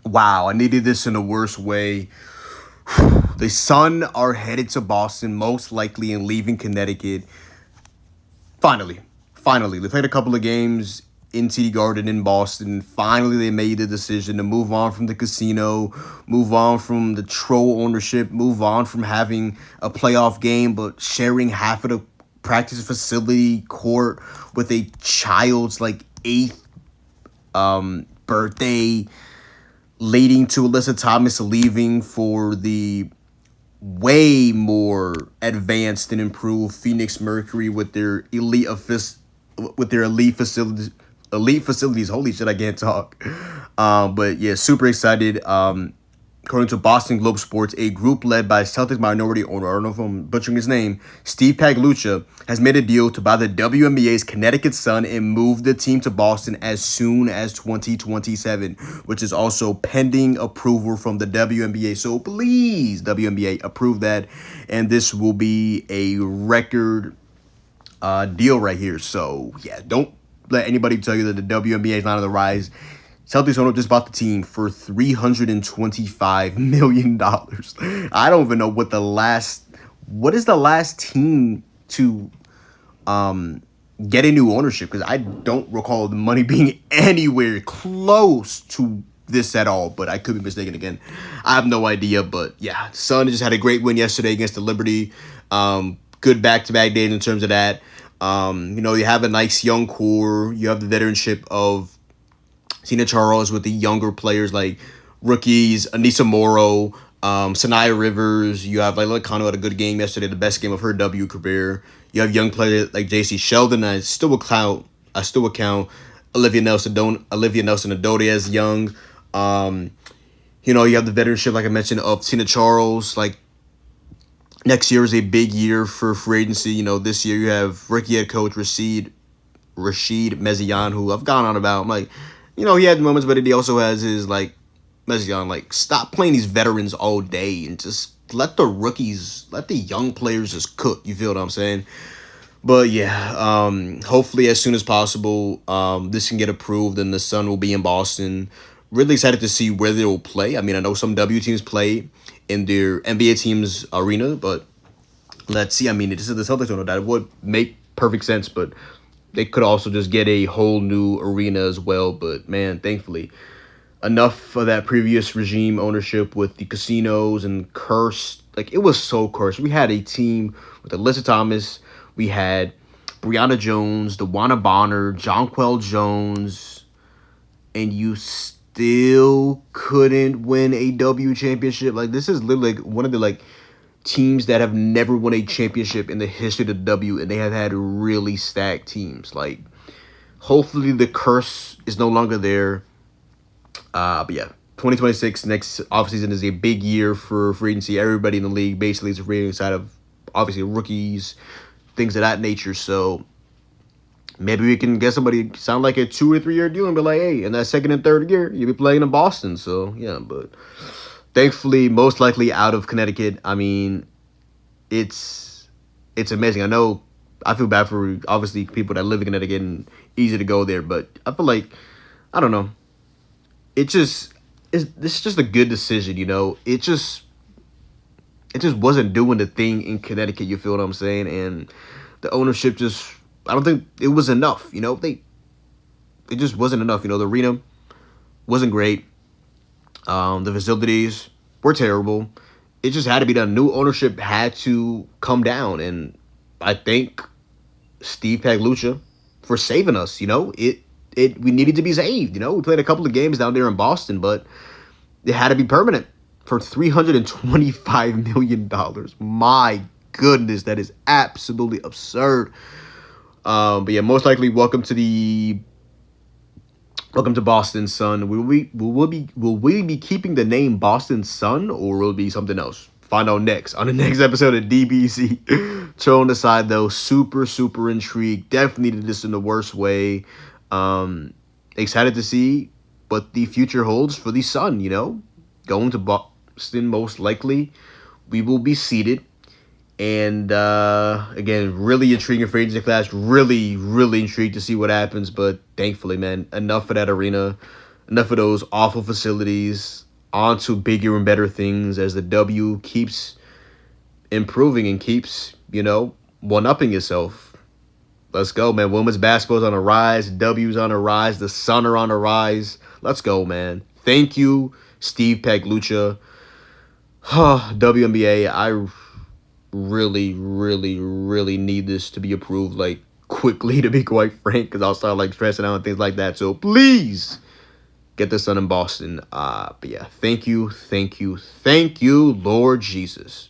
Wow, I needed this in the worst way. The Sun are headed to Boston, most likely, and leaving Connecticut. Finally, finally, they played a couple of games in TD Garden in Boston. Finally, they made the decision to move on from the casino, move on from the troll ownership, move on from having a playoff game, but sharing half of the practice facility court with a child's like eighth birthday, leading to Alyssa Thomas leaving for the way more advanced and improved Phoenix Mercury with their elite facilities. Elite facilities. Holy shit, I can't talk. But yeah, super excited. According to Boston Globe Sports, a group led by Celtics minority owner, I don't know if I'm butchering his name, Steve Pagliuca, has made a deal to buy the WNBA's Connecticut Sun and move the team to Boston as soon as 2027, which is also pending approval from the WNBA. So please, WNBA, approve that, and this will be a record deal right here. So yeah, don't let anybody tell you that the WNBA is not on the rise. Celtics owner just bought the team for $325 million. I don't even know what is the last team to get a new ownership, because I don't recall the money being anywhere close to this at all, but I could be mistaken again. I have no idea, but yeah, Sun just had a great win yesterday against the Liberty. Good back-to-back days in terms of that. You have a nice young core. You have the veteranship of Tina Charles with the younger players like rookies, Anissa Morrow, Sanaya Rivers. You have like Kano had a good game yesterday, the best game of her W career. You have young players like J.C. Sheldon. I still would count Olivia Nelson-Adodi as young. You have the veteranship, like I mentioned, of Tina Charles. Like, next year is a big year for free agency. This year you have rookie head coach Rashid Mezian, who I've gone on about. I'm like, he had moments, but he also has his, like, Mezian, like, stop playing these veterans all day and just let the young players just cook. You feel what I'm saying? But yeah, hopefully as soon as possible, this can get approved and the Sun will be in Boston. Really excited to see where they will play. I mean, I know some W teams play in their NBA team's arena, but let's see. I mean, this is the Celtics owner. That would make perfect sense, but they could also just get a whole new arena as well. But man, thankfully, enough of that previous regime ownership with the casinos and cursed. Like, it was so cursed. We had a team with Alyssa Thomas. We had Brianna Jones, DeWanna Bonner, Jonquel Jones, and you still couldn't win a W championship. Like, this is literally like one of the teams that have never won a championship in the history of the W, and they have had really stacked teams. Like, hopefully the curse is no longer there. But yeah, 2026 next offseason is a big year for free agency. Everybody in the league basically is free inside of obviously rookies, things of that nature. So maybe we can get somebody sound like a 2 or 3 year deal and be like, hey, in that second and third year, you'll be playing in Boston. So yeah, but thankfully, most likely out of Connecticut. I mean, it's amazing. I feel bad for obviously people that live in Connecticut and easy to go there, but I feel like, I don't know. This is just a good decision, It just wasn't doing the thing in Connecticut. You feel what I'm saying? And the ownership I don't think it was enough. It just wasn't enough. The arena wasn't great. The facilities were terrible. It just had to be done. New ownership had to come down, and I thank Steve Pagliuca for saving us. We needed to be saved. We played a couple of games down there in Boston, but it had to be permanent for $325 million. My goodness, that is absolutely absurd. But yeah, most likely, welcome to Boston Sun. Will we be keeping the name Boston Sun, or will it be something else? Find out next on the next episode of DBC. Throwing aside though, super intrigued. Definitely did this in the worst way. Excited to see what the future holds for the Sun. Going to Boston, most likely we will be seated. And again, really intriguing free agency class. Really intrigued to see what happens. But thankfully, man, enough of that arena. Enough of those awful facilities. On to bigger and better things as the W keeps improving and keeps, one-upping itself. Let's go, man. Women's basketball's on a rise. W's on a rise. The Sun are on a rise. Let's go, man. Thank you, Steve Pagliuca. WNBA, I really, really, really need this to be approved, like, quickly, to be quite frank, because I'll start, like, stressing out and things like that. So, please, get this done in Boston. But, yeah, thank you, Lord Jesus.